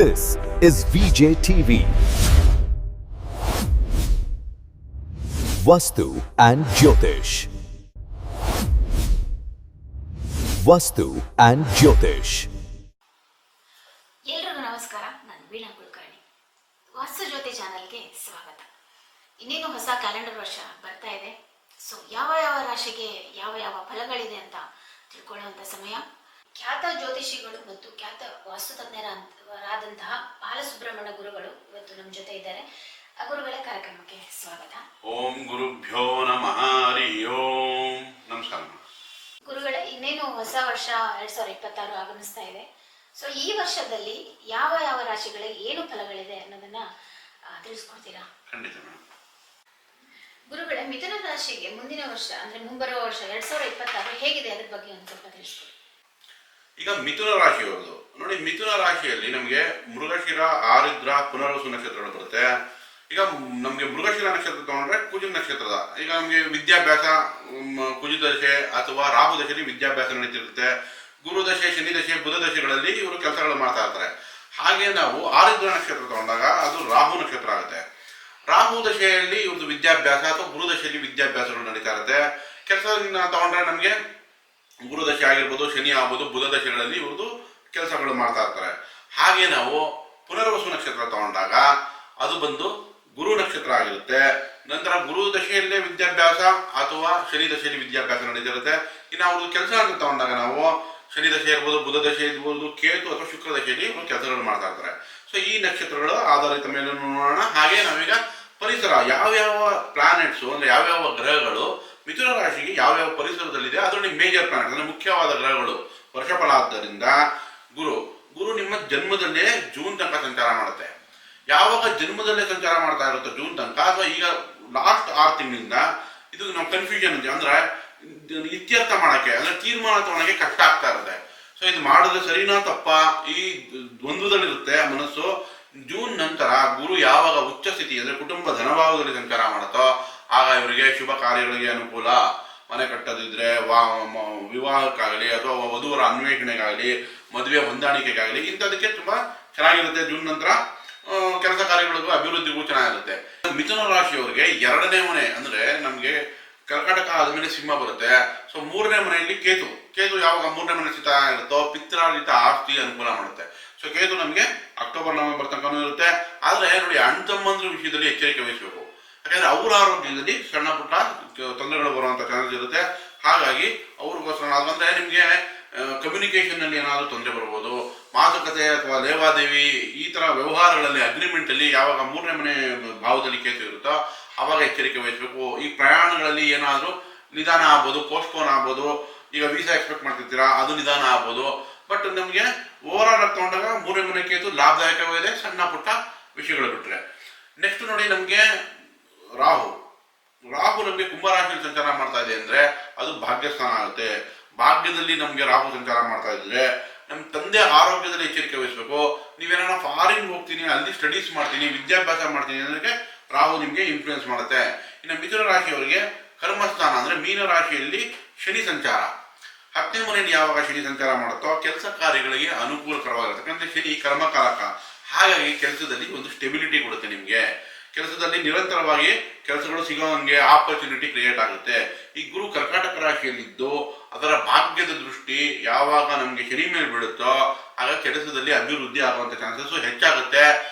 This is VJ TV. Vastu and Jyotish. Vastu and Jyotish. ಎಲ್ರಿಗೂ ನಮಸ್ಕಾರ. ನಾನು ವೀಣಾ ಕುಲಕರ್ಣಿ. ವಾಸ್ತು ಜ್ಯೋತಿ ಚಾನಲ್ಗೆ ಸ್ವಾಗತ. ಇನ್ನೇನು ಹೊಸ ಕ್ಯಾಲೆಂಡರ್ ವರ್ಷ ಬರ್ತಾ ಇದೆ. ಸೊ ಯಾವ ರಾಶಿಗೆ ಯಾವ ಫಲಗಳಿದೆ ಅಂತ ತಿಳ್ಕೊಳ್ಳುವಂಥ ಸಮಯ. ಖ್ಯಾತ ಜ್ಯೋತಿಷಿಗಳು ಮತ್ತು ಖ್ಯಾತ ವಾಸ್ತುತಜ್ಞರಾದಂತಹ ಬಾಲಸುಬ್ರಹ್ಮಣ್ಯ ಗುರುಗಳು ಇವತ್ತು ನಮ್ಮ ಜೊತೆ ಇದ್ದಾರೆ. ಗುರುಗಳ ಕಾರ್ಯಕ್ರಮಕ್ಕೆ ಸ್ವಾಗತ. ಓಂ ಗುರುಭ್ಯೋ ನಮಃ ಹರಿ ಓಂ. ನಮಸ್ಕಾರ ಗುರುಗಳೇ, ಇನ್ನೇನು ಹೊಸ ವರ್ಷ 2026 ಆಗಮಿಸ್ತಾ ಇದೆ. ಸೊ ಈ ವರ್ಷದಲ್ಲಿ ಯಾವ ರಾಶಿಗಳಿಗೆ ಏನು ಫಲಗಳಿದೆ ಅನ್ನೋದನ್ನ ತಿಳಿಸ್ಕೊಡ್ತೀರಾ? ಖಂಡಿತ ಮೇಡಮ್. ಗುರುಗಳೇ, ಮಿಥುನ ರಾಶಿಗೆ ಮುಂದಿನ ವರ್ಷ ಅಂದ್ರೆ ಮುಂಬರುವ ವರ್ಷ 2026 ಹೇಗಿದೆ, ಅದ್ರ ಬಗ್ಗೆ ಒಂದು ಸ್ವಲ್ಪ ತಿಳಿಸ್ಕೊಡಿ. ಈಗ ಮಿಥುನ ರಾಶಿಯವ್ರದ್ದು ನೋಡಿ, ಮಿಥುನ ರಾಶಿಯಲ್ಲಿ ನಮಗೆ ಮೃಗಶಿರ, ಆರುದ್ರ, ಪುನರ್ವಸು ನಕ್ಷತ್ರಗಳು ಬರುತ್ತೆ. ಈಗ ನಮಗೆ ಮೃಗಶಿರ ನಕ್ಷತ್ರ ತಗೊಂಡ್ರೆ ಕುಜ ನಕ್ಷತ್ರದ, ಈಗ ನಮಗೆ ವಿದ್ಯಾಭ್ಯಾಸ ಕುಜ ದಶೆ ಅಥವಾ ರಾಹು ದಶೆಯಲ್ಲಿ ವಿದ್ಯಾಭ್ಯಾಸ ನಡೀತಿರುತ್ತೆ. ಗುರು ದಶೆ, ಶನಿ ದಶೆ, ಬುಧ ದಶೆಗಳಲ್ಲಿ ಇವರು ಕೆಲಸಗಳು ಮಾಡ್ತಾ ಇರ್ತಾರೆ. ಹಾಗೆ ನಾವು ಆರುದ್ರ ನಕ್ಷತ್ರ ತಗೊಂಡಾಗ ಅದು ರಾಹು ನಕ್ಷತ್ರ ಆಗುತ್ತೆ. ರಾಹು ದಶೆಯಲ್ಲಿ ಇವ್ರದ್ದು ವಿದ್ಯಾಭ್ಯಾಸ ಅಥವಾ ಗುರು ದಶೆಯಲ್ಲಿ ವಿದ್ಯಾಭ್ಯಾಸಗಳು ನಡೀತಾ ಇರುತ್ತೆ. ಕೆಲಸದಿಂದ ತಗೊಂಡ್ರೆ ನಮಗೆ ಗುರು ದಶೆ ಆಗಿರ್ಬೋದು, ಶನಿ ಆಗ್ಬೋದು, ಬುಧ ದಶೆಗಳಲ್ಲಿ ಇವ್ರದ್ದು ಕೆಲಸಗಳು ಮಾಡ್ತಾ ಇರ್ತಾರೆ. ಹಾಗೆ ನಾವು ಪುನರ್ವಸು ನಕ್ಷತ್ರ ತಗೊಂಡಾಗ ಅದು ಬಂದು ಗುರು ನಕ್ಷತ್ರ ಆಗಿರುತ್ತೆ. ನಂತರ ಗುರು ದಶೆಯಲ್ಲೇ ವಿದ್ಯಾಭ್ಯಾಸ ಅಥವಾ ಶನಿ ದಶೆಯಲ್ಲಿ ವಿದ್ಯಾಭ್ಯಾಸ ನಡೀತಿರುತ್ತೆ. ಇನ್ನು ಅವ್ರದ್ದು ಕೆಲಸ ಅಂತ ತಗೊಂಡಾಗ ನಾವು ಶನಿ ದಶೆ ಇರ್ಬೋದು, ಬುಧ ದಶೆ ಇರ್ಬೋದು, ಕೇತು ಅಥವಾ ಶುಕ್ರ ದಶೆಯಲ್ಲಿ ಇವರು ಕೆಲಸಗಳು ಮಾಡ್ತಾ ಇರ್ತಾರೆ. ಸೊ ಈ ನಕ್ಷತ್ರಗಳು ಆಧಾರಿತ ಮೇಲೆ ನೋಡೋಣ. ಹಾಗೆ ನಾವೀಗ ಪರಿಸರ, ಯಾವ್ಯಾವ ಪ್ಲಾನೆಟ್ಸು ಅಂದ್ರೆ ಯಾವ್ಯಾವ ಗ್ರಹಗಳು ಮಿಥುನ ರಾಶಿಗೆ ಯಾವ್ಯಾವ ಪರಿಸರದಲ್ಲಿದೆ, ಅದರಲ್ಲಿ ಮೇಜರ್ ಪ್ಲಾನೆಟ್ ಅಂದ್ರೆ ಮುಖ್ಯವಾದ ಗ್ರಹಗಳು ವರ್ಷಫಲ. ಆದ್ದರಿಂದ ಗುರು ನಿಮ್ಮ ಜನ್ಮದಲ್ಲೇ ಜೂನ್ ತನಕ ಸಂಚಾರ ಮಾಡುತ್ತೆ. ಯಾವಾಗ ಜನ್ಮದಲ್ಲೇ ಸಂಚಾರ ಮಾಡ್ತಾ ಇರುತ್ತೆ ಜೂನ್ ತನಕ, ಅಥವಾ ಈಗ ಲಾಸ್ಟ್ 6 ತಿಂಗಳಿಂದ ಇದು ನಾವು ಕನ್ಫ್ಯೂಷನ್ ಇದೆ, ಅಂದ್ರೆ ಇತ್ಯರ್ಥ ಮಾಡಕ್ಕೆ ಅಂದ್ರೆ ತೀರ್ಮಾನ ತಗೊಳಕ್ಕೆ ಕಷ್ಟ ಆಗ್ತಾ ಇರುತ್ತೆ. ಸೊ ಇದು ಮಾಡಿದ್ರೆ ಸರಿನಾ ತಪ್ಪ ಈ ದ್ವಂದ್ವದಲ್ಲಿರುತ್ತೆ ಮನಸ್ಸು. ಜೂನ್ ನಂತರ ಗುರು ಯಾವಾಗ ಉಚ್ಚ ಸ್ಥಿತಿ ಅಂದ್ರೆ ಕುಟುಂಬ ಧನಭಾವದಲ್ಲಿ ಸಂಚಾರ ಮಾಡುತ್ತೋ ಆಗ ಇವರಿಗೆ ಶುಭ ಕಾರ್ಯಗಳಿಗೆ ಅನುಕೂಲ. ಮನೆ ಕಟ್ಟದಿದ್ರೆ, ವಿವಾಹಕ್ಕಾಗಲಿ ಅಥವಾ ವಧುವರ ಅನ್ವೇಷಣೆಗಾಗಲಿ, ಮದುವೆ ಹೊಂದಾಣಿಕೆಗಾಗಲಿ ಇಂಥದಕ್ಕೆ ತುಂಬಾ ಚೆನ್ನಾಗಿರುತ್ತೆ. ಜೂನ್ ನಂತರ ಕೆಲಸ ಕಾರ್ಯಗಳಿಗೂ ಅಭಿವೃದ್ಧಿಗೂ ಚೆನ್ನಾಗಿರುತ್ತೆ. ಮಿಥುನ ರಾಶಿಯವರಿಗೆ 2ನೇ ಮನೆ ಅಂದ್ರೆ ನಮ್ಗೆ ಕರ್ಕಾಟಕ ಆದ್ಮೇಲೆ ಸಿಂಹ ಬರುತ್ತೆ. ಸೊ 3ನೇ ಮನೆಯಲ್ಲಿ ಕೇತು ಯಾವಾಗ 3ನೇ ಮನೆ ಸ್ಥಿತ ಇರುತ್ತೋ ಪಿತ್ರಾರ್ಜಿತ ಆಸ್ತಿ ಅನುಕೂಲ ಮಾಡುತ್ತೆ. ಸೊ ಕೇತು ನಮ್ಗೆ ಅಕ್ಟೋಬರ್ ನವೆಂಬರ್ ತನಕ ಇರುತ್ತೆ. ಆದ್ರೆ ನೋಡಿ, ಅಣ್ಣ ತಮ್ಮಂದ್ರ ವಿಷಯದಲ್ಲಿ ಎಚ್ಚರಿಕೆ ವಹಿಸಬೇಕು. ಯಾಕಂದ್ರೆ ಅವ್ರ ಆರೋಗ್ಯದಲ್ಲಿ ಸಣ್ಣ ಪುಟ್ಟ ತೊಂದರೆಗಳು ಬರುವಂತ ಚಾನ್ಸಸ್ ಇರುತ್ತೆ. ಹಾಗಾಗಿ ಅವ್ರಿಗೋಸ್ಕರ ಅಂದ್ರೆ ನಿಮ್ಗೆ ಕಮ್ಯುನಿಕೇಶನ್ ನಲ್ಲಿ ಏನಾದ್ರು ತೊಂದರೆ ಬರ್ಬೋದು. ಮಾತುಕತೆ ಅಥವಾ ಲೇವಾದೇವಿ ಈ ತರ ವ್ಯವಹಾರಗಳಲ್ಲಿ ಅಗ್ರಿಮೆಂಟ್ ಅಲ್ಲಿ ಯಾವಾಗ 3ನೇ ಮನೆ ಭಾವದಲ್ಲಿ ಕೇತು ಇರುತ್ತೋ ಅವಾಗ ಎಚ್ಚರಿಕೆ ವಹಿಸಬೇಕು. ಈ ಪ್ರಯಾಣಗಳಲ್ಲಿ ಏನಾದ್ರು ನಿಧಾನ ಆಗ್ಬೋದು, ಪೋಸ್ಟ್ಪೋನ್ ಆಗ್ಬೋದು. ಈಗ ವೀಸಾ ಎಕ್ಸ್ಪೆಕ್ಟ್ ಮಾಡ್ತಿರ್ತೀರಾ, ಅದು ನಿಧಾನ ಆಗ್ಬೋದು. ಬಟ್ ನಮ್ಗೆ ಓವರ್ ಆಲ್ ತಗೊಂಡಾಗ 3ನೇ ಮನೆ ಕೇತು ಲಾಭದಾಯಕವಾಗಿದೆ, ಸಣ್ಣ ಪುಟ್ಟ ವಿಷಯಗಳು ಬಿಟ್ರೆ. ನೆಕ್ಸ್ಟ್ ನೋಡಿ, ನಮ್ಗೆ ರಾಹು ನಮ್ಗೆ ಕುಂಭರಾಶಿಯಲ್ಲಿ ಸಂಚಾರ ಮಾಡ್ತಾ ಇದೆ ಅಂದ್ರೆ ಅದು ಭಾಗ್ಯಸ್ಥಾನ ಆಗುತ್ತೆ. ಭಾಗ್ಯದಲ್ಲಿ ನಮ್ಗೆ ರಾಹು ಸಂಚಾರ ಮಾಡ್ತಾ ಇದ್ರೆ ನಮ್ ತಂದೆ ಆರೋಗ್ಯದಲ್ಲಿ ಎಚ್ಚರಿಕೆ ವಹಿಸ್ಬೇಕು. ನೀವೇನ ಫಾರಿನ್ ಹೋಗ್ತೀನಿ, ಅಲ್ಲಿ ಸ್ಟಡೀಸ್ ಮಾಡ್ತೀನಿ, ವಿದ್ಯಾಭ್ಯಾಸ ಮಾಡ್ತೀನಿ ಅಂದ್ರೆ ರಾಹು ನಿಮ್ಗೆ ಇನ್ಫ್ಲೂಯೆನ್ಸ್ ಮಾಡುತ್ತೆ. ಇನ್ನು ಮಿಥುನ ರಾಶಿಯವರಿಗೆ ಕರ್ಮಸ್ಥಾನ ಅಂದ್ರೆ ಮೀನ ರಾಶಿಯಲ್ಲಿ ಶನಿ ಸಂಚಾರ. 10ನೇ ಮನೆಯಲ್ಲಿ ಯಾವಾಗ ಶನಿ ಸಂಚಾರ ಮಾಡುತ್ತೋ ಕೆಲಸ ಕಾರ್ಯಗಳಿಗೆ ಅನುಕೂಲಕರವಾಗಿರುತ್ತೆ. ಶನಿ ಕರ್ಮಕಾರಕ, ಹಾಗಾಗಿ ಕೆಲಸದಲ್ಲಿ ಒಂದು ಸ್ಟೆಬಿಲಿಟಿ ಕೊಡುತ್ತೆ. ನಿಮ್ಗೆ ಕೆಲಸದಲ್ಲಿ ನಿರಂತರವಾಗಿ ಕೆಲಸಗಳು ಸಿಗೋ ಹಂಗೆ ಆಪರ್ಚುನಿಟಿ ಕ್ರಿಯೇಟ್ ಆಗುತ್ತೆ. ಈ ಗುರು ಕರ್ಕಾಟಕ ರಾಶಿಯಲ್ಲಿದ್ದು ಅದರ ಭಾಗ್ಯದ ದೃಷ್ಟಿ ಯಾವಾಗ ನಮ್ಗೆ ಶನಿ ಮೇಲೆ ಬೀಳುತ್ತೋ ಆಗ ಕೆಲಸದಲ್ಲಿ ಅಭಿವೃದ್ಧಿ ಆಗುವಂತ ಚಾನ್ಸಸ್ ಹೆಚ್ಚಾಗುತ್ತೆ.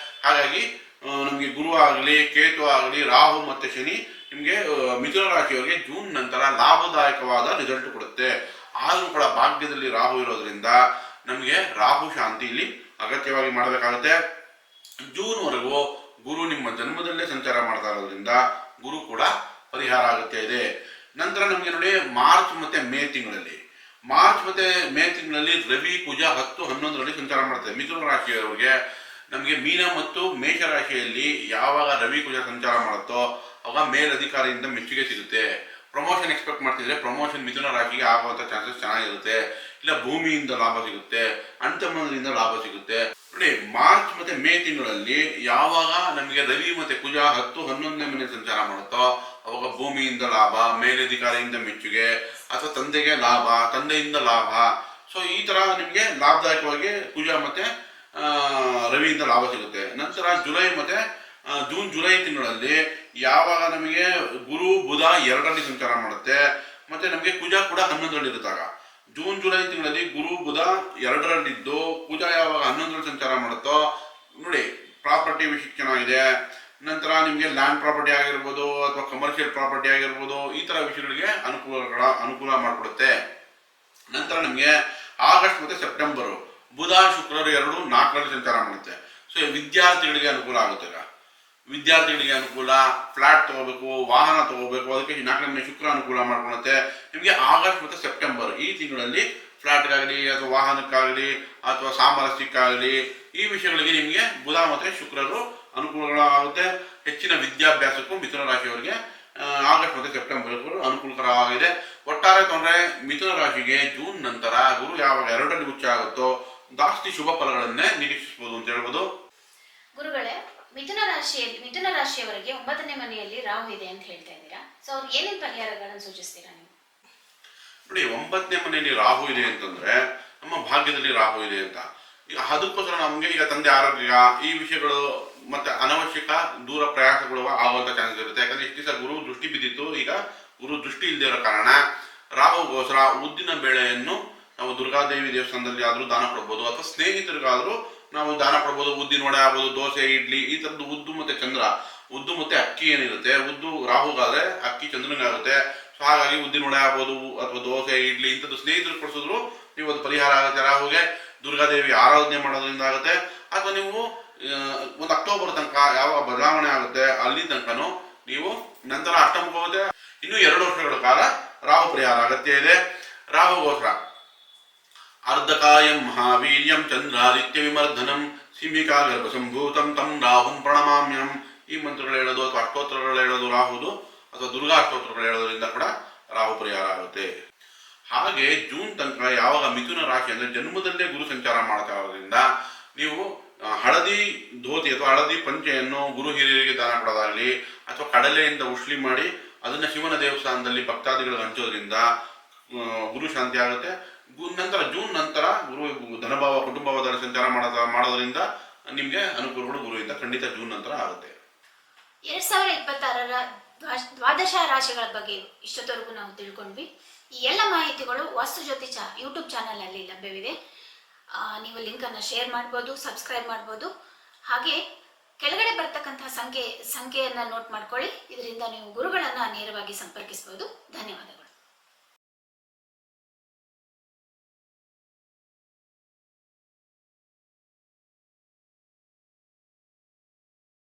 ಹಾಗಾಗಿ ನಮ್ಗೆ ಗುರು ಆಗಲಿ, ಕೇತು ಆಗಲಿ, ರಾಹು ಮತ್ತೆ ಶನಿ ನಿಮ್ಗೆ ಮಿಥುನ ರಾಶಿಯವರಿಗೆ ಜೂನ್ ನಂತರ ಲಾಭದಾಯಕವಾದ ರಿಸಲ್ಟ್ ಕೊಡುತ್ತೆ. ಆದ್ರೂ ಕೂಡ ಭಾಗ್ಯದಲ್ಲಿ ರಾಹು ಇರೋದ್ರಿಂದ ನಮ್ಗೆ ರಾಹು ಶಾಂತಿ ಇಲ್ಲಿ ಅಗತ್ಯವಾಗಿ ಮಾಡಬೇಕಾಗುತ್ತೆ. ಜೂನ್ ವರೆಗೂ ಗುರು ನಿಮ್ಮ ಜನ್ಮದಲ್ಲೇ ಸಂಚಾರ ಮಾಡ್ತಾ ಇರೋದ್ರಿಂದ ಗುರು ಕೂಡ ಪರಿಹಾರ ಆಗುತ್ತೆ ಇದೆ. ನಂತರ ನಮ್ಗೆ ನೋಡಿ, ಮಾರ್ಚ್ ಮತ್ತೆ ಮೇ ತಿಂಗಳಲ್ಲಿ ರವಿ ಕುಜ 10, 11ರಲ್ಲಿ ಸಂಚಾರ ಮಾಡ್ತಾರೆ. ಮಿಥುನ ರಾಶಿಯವರಿಗೆ ನಮ್ಗೆ ಮೀನ ಮತ್ತು ಮೇಷ ರಾಶಿಯಲ್ಲಿ ಯಾವಾಗ ರವಿ ಕುಜ ಸಂಚಾರ ಮಾಡುತ್ತೋ ಅವಾಗ ಮೇಲಧಿಕಾರಿಯಿಂದ ಮೆಚ್ಚುಗೆ ಸಿಗುತ್ತೆ. ಪ್ರಮೋಷನ್ ಎಕ್ಸ್ಪೆಕ್ಟ್ ಮಾಡ್ತಿದ್ರೆ ಪ್ರಮೋಷನ್ ಮಿಥುನ ರಾಶಿಗೆ ಆಗುವಂತ ಚಾನ್ಸಸ್ ಚೆನ್ನಾಗಿರುತ್ತೆ. ಇಲ್ಲ ಭೂಮಿಯಿಂದ ಲಾಭ ಸಿಗುತ್ತೆ, ಅಣ್ತಮ್ಮಂದ್ರಿಂದ ಲಾಭ ಸಿಗುತ್ತೆ. ನೋಡಿ, ಮಾರ್ಚ್ ಮತ್ತೆ ಮೇ ತಿಂಗಳಲ್ಲಿ ಯಾವಾಗ ನಮಗೆ ರವಿ ಮತ್ತೆ ಕುಜ 10, 11ನೇ ಮನೆ ಸಂಚಾರ ಮಾಡುತ್ತೋ ಅವಾಗ ಭೂಮಿಯಿಂದ ಲಾಭ, ಮೇಲಧಿಕಾರಿಯಿಂದ ಮೆಚ್ಚುಗೆ ಅಥವಾ ತಂದೆಗೆ ಲಾಭ, ತಂದೆಯಿಂದ ಲಾಭ. ಸೊ ಈ ತರ ನಿಮ್ಗೆ ಲಾಭದಾಯಕವಾಗಿ ಕುಜ ಮತ್ತೆ ರವಿಯಿಂದ ಲಾಭ ಸಿಗುತ್ತೆ. ನಂತರ ಜುಲೈ ಮತ್ತೆ ಜುಲೈ ತಿಂಗಳಲ್ಲಿ ಯಾವಾಗ ನಮಗೆ ಗುರು ಬುಧ 2ರಲ್ಲಿ ಸಂಚಾರ ಮಾಡುತ್ತೆ, ಮತ್ತೆ ನಮಗೆ ಕುಜ ಕೂಡ 11ರಲ್ಲಿ ಇರುತ್ತಾಗ. ಜುಲೈ ತಿಂಗಳಲ್ಲಿ ಗುರು ಬುಧ 2ರಲ್ಲಿದ್ದು ಕುಜ ಯಾವಾಗ 11ರಲ್ಲಿ ಸಂಚಾರ ಮಾಡುತ್ತೋ ನೋಡಿ, ಪ್ರಾಪರ್ಟಿ ವಿಷಯ ಚೆನ್ನಾಗಿದೆ. ನಂತರ ನಿಮಗೆ ಲ್ಯಾಂಡ್ ಪ್ರಾಪರ್ಟಿ ಆಗಿರ್ಬೋದು ಅಥವಾ ಕಮರ್ಷಿಯಲ್ ಪ್ರಾಪರ್ಟಿ ಆಗಿರ್ಬೋದು, ಈ ತರ ವಿಷಯಗಳಿಗೆ ಅನುಕೂಲ ಮಾಡಿಕೊಡುತ್ತೆ. ನಂತರ ನಮಗೆ ಆಗಸ್ಟ್ ಮತ್ತೆ ಸೆಪ್ಟೆಂಬರ್ ಬುಧ ಶುಕ್ರರು 4ರಲ್ಲಿ ಸಂಚಾರ ಮಾಡುತ್ತೆ. ಸೊ ವಿದ್ಯಾರ್ಥಿಗಳಿಗೆ ಅನುಕೂಲ ಆಗುತ್ತೆ. ವಿದ್ಯಾರ್ಥಿಗಳಿಗೆ ಅನುಕೂಲ, ಫ್ಲಾಟ್ ತಗೋಬೇಕು, ವಾಹನ ತಗೋಬೇಕು, ಅದಕ್ಕೆ 4ನೇ ಶುಕ್ರ ಅನುಕೂಲ ಮಾಡ್ಕೊಳುತ್ತೆ. ನಿಮಗೆ ಆಗಸ್ಟ್ ಮತ್ತು ಸೆಪ್ಟೆಂಬರ್ ಈ ತಿಂಗಳಲ್ಲಿ ಫ್ಲಾಟ್ಗಾಗಲಿ ಅಥವಾ ವಾಹನಕ್ಕಾಗಲಿ ಅಥವಾ ಸಾಮರಸ್ಯಕ್ಕಾಗಲಿ ಈ ವಿಷಯಗಳಿಗೆ ನಿಮಗೆ ಬುಧ ಮತ್ತು ಶುಕ್ರರು ಅನುಕೂಲಗಳಾಗುತ್ತೆ. ಹೆಚ್ಚಿನ ವಿದ್ಯಾಭ್ಯಾಸಕ್ಕೂ ಮಿಥುನ ರಾಶಿಯವರಿಗೆ ಆಗಸ್ಟ್ ಮತ್ತು ಸೆಪ್ಟೆಂಬರ್ ಅನುಕೂಲಕರವಾಗಿದೆ. ಒಟ್ಟಾರೆ ತೊಂದರೆ ಮಿಥುನ ರಾಶಿಗೆ ಜೂನ್ ನಂತರ ಗುರು ಯಾವಾಗ 2ರಲ್ಲಿ ಉಚ್ಚ ಆಗುತ್ತೋ ಜಾಸ್ತಿ ಶುಭ ಫಲಗಳನ್ನೇ ನಿರೀಕ್ಷಿಸಬಹುದು ಅಂತ ಹೇಳ್ಬೋದು. ಗುರುಗಳೇ, ಮಿಥುನ ರಾಶಿಯವರಿಗೆ 9ನೇ ಮನೆಯಲ್ಲಿ ರಾಹು ಇದೆ ಅಂತ ಹೇಳ್ತಾ ಇದ್ದೀರಾ. ಸೊ ಅವ್ರಿಗೆ ಏನೇನು ಪರಿಹಾರಗಳನ್ನು ಸೂಚಿಸ್ತೀರಾ ನೀವು? ನೋಡಿ, 9ನೇ ಮನೆಯಲ್ಲಿ ರಾಹು ಇದೆ ಅಂತಂದ್ರೆ ನಮ್ಮ ಭಾಗ್ಯದಲ್ಲಿ ರಾಹು ಇದೆ ಅಂತ. ಈಗ ಅದಕ್ಕೋಸ್ಕರ ನಮ್ಗೆ ಈಗ ತಂದೆ ಆರೋಗ್ಯ ಈ ವಿಷಯಗಳು ಮತ್ತೆ ಅನವಶ್ಯಕ ದೂರ ಪ್ರಯಾಸಗಳು ಆಗುವಂತ ಚಾನ್ಸಸ್ ಇರುತ್ತೆ. ಯಾಕಂದ್ರೆ ಇಷ್ಟು ದಿವಸ ಗುರು ದೃಷ್ಟಿ ಬಿದ್ದಿತ್ತು, ಈಗ ಗುರು ದೃಷ್ಟಿ ಇಲ್ಲದೆ ಇರೋ ಕಾರಣ ರಾಹುಗೋಸ್ಕರ ಉದ್ದಿನ ಬೇಳೆಯನ್ನು ನಾವು ದುರ್ಗಾದೇವಿ ದೇವಸ್ಥಾನದಲ್ಲಿ ಆದ್ರೂ ದಾನ ಕೊಡ್ಬೋದು, ಅಥವಾ ಸ್ನೇಹಿತರಿಗಾದ್ರೂ ನಾವು ದಾನ ಕೊಡ್ಬೋದು. ಉದ್ದಿನ ವಡೆ ಆಗ್ಬೋದು, ದೋಸೆ, ಇಡ್ಲಿ, ಈ ತರದ್ದು ಉದ್ದು ಮತ್ತೆ ಚಂದ್ರ, ಉದ್ದು ಮತ್ತೆ ಅಕ್ಕಿ ಏನಿರುತ್ತೆ, ಉದ್ದು ರಾಹುಗಾದ್ರೆ ಅಕ್ಕಿ ಚಂದ್ರನಿಗಾಗುತ್ತೆ. ಸೊ ಹಾಗಾಗಿ ಉದ್ದಿನ ವಡೆ ಆಗ್ಬೋದು ಅಥವಾ ದೋಸೆ, ಇಡ್ಲಿ ಇಂಥದ್ದು ಸ್ನೇಹಿತರು ಕೊಡಿಸಿದ್ರು ನೀವು ಅದು ಪರಿಹಾರ ಆಗುತ್ತೆ. ರಾಹುಗೆ ದುರ್ಗಾದೇವಿ ಆರಾಧನೆ ಮಾಡೋದ್ರಿಂದ ಆಗುತ್ತೆ. ಅಥವಾ ನೀವು ಒಂದು ಅಕ್ಟೋಬರ್ ತನಕ ಯಾವಾಗ ಬದಲಾವಣೆ ಆಗುತ್ತೆ ಅಲ್ಲಿ ತನಕನೂ ನೀವು ನಂತರ ಅಷ್ಟಮಕ್ಕೆ ಹೋಗುತ್ತೆ. ಇನ್ನು 2 ವರ್ಷಗಳ ಕಾಲ ರಾಹು ಪರಿಹಾರ ಅಗತ್ಯ ಇದೆ. ರಾಹುಗೋಸ್ಕರ ಅರ್ಧಕಾಯಂ ಮಹಾವೀರ್ಯಂ ಚಂದ್ರಾದಿತ್ಯ ವಿಮರ್ಧನಂ ಸಿಂಹಿಕಾ ಗರ್ಭ ಸಂಭೂತಂ ತಂ ರಾಹುಂ ಪ್ರಣಮಾಮ್ಯಂ ಈ ಮಂತ್ರಗಳು ಹೇಳೋದು ಅಥವಾ ಅಷ್ಟೋತ್ತರಗಳು ಹೇಳೋದು ರಾಹುದು ಅಥವಾ ದುರ್ಗಾ ಅಷ್ಟೋತ್ತರಗಳು ಹೇಳೋದ್ರಿಂದ ಕೂಡ ರಾಹು ಪರಿಹಾರ ಆಗುತ್ತೆ. ಹಾಗೆ ಜೂನ್ ತನಕ ಯಾವಾಗ ಮಿಥುನ ರಾಶಿ ಅಂದ್ರೆ ಜನ್ಮದಲ್ಲೇ ಗುರು ಸಂಚಾರ ಮಾಡ್ತಾ ಇರೋದ್ರಿಂದ ನೀವು ಹಳದಿ ಧೋತಿ ಅಥವಾ ಹಳದಿ ಪಂಚೆಯನ್ನು ಗುರು ಹಿರಿಯರಿಗೆ ದಾನ ಕೊಡೋದಾಗಲಿ ಅಥವಾ ಕಡಲೆಯಿಂದ ಉಶ್ಲಿ ಮಾಡಿ ಅದನ್ನ ಶಿವನ ದೇವಸ್ಥಾನದಲ್ಲಿ ಭಕ್ತಾದಿಗಳಿಗೆ ಹಂಚೋದ್ರಿಂದ ಗುರು ಶಾಂತಿ ಆಗುತ್ತೆ. ನಂತರ ಜೂನ್ ನಂತರ ಗುರು ಧನಭಾವ ಕುಟುಂಬದಲ್ಲಿ ಸಂಚಾರ ಮಾಡೋದ್ರಿಂದ ನಿಮ್ಗೆ ಅನುಕೂಲಗಳು ಗುರುವಿಂದ ಖಂಡಿತ ಜೂನ್ ನಂತರ ಆಗುತ್ತೆ. 2026ರ ದ್ವಾದಶ ರಾಶಿಗಳ ಬಗ್ಗೆ ಇಷ್ಟೊತ್ತವರೆಗೂ ನಾವು ತಿಳ್ಕೊಂಡ್ವಿ. ಈ ಎಲ್ಲ ಮಾಹಿತಿಗಳು ವಾಸ್ತು ಜ್ಯೋತಿ ಯೂಟ್ಯೂಬ್ ಚಾನಲ್ ಅಲ್ಲಿ ಲಭ್ಯವಿದೆ. ನೀವು ಲಿಂಕ್ ಅನ್ನು ಶೇರ್ ಮಾಡ್ಬೋದು, ಸಬ್ಸ್ಕ್ರೈಬ್ ಮಾಡ್ಬೋದು. ಹಾಗೆ ಕೆಳಗಡೆ ಬರ್ತಕ್ಕಂತಹ ಸಂಖ್ಯೆಯನ್ನ ನೋಟ್ ಮಾಡ್ಕೊಳ್ಳಿ. ಇದರಿಂದ ನೀವು ಗುರುಗಳನ್ನ ನೇರವಾಗಿ ಸಂಪರ್ಕಿಸಬಹುದು. ಧನ್ಯವಾದಗಳು.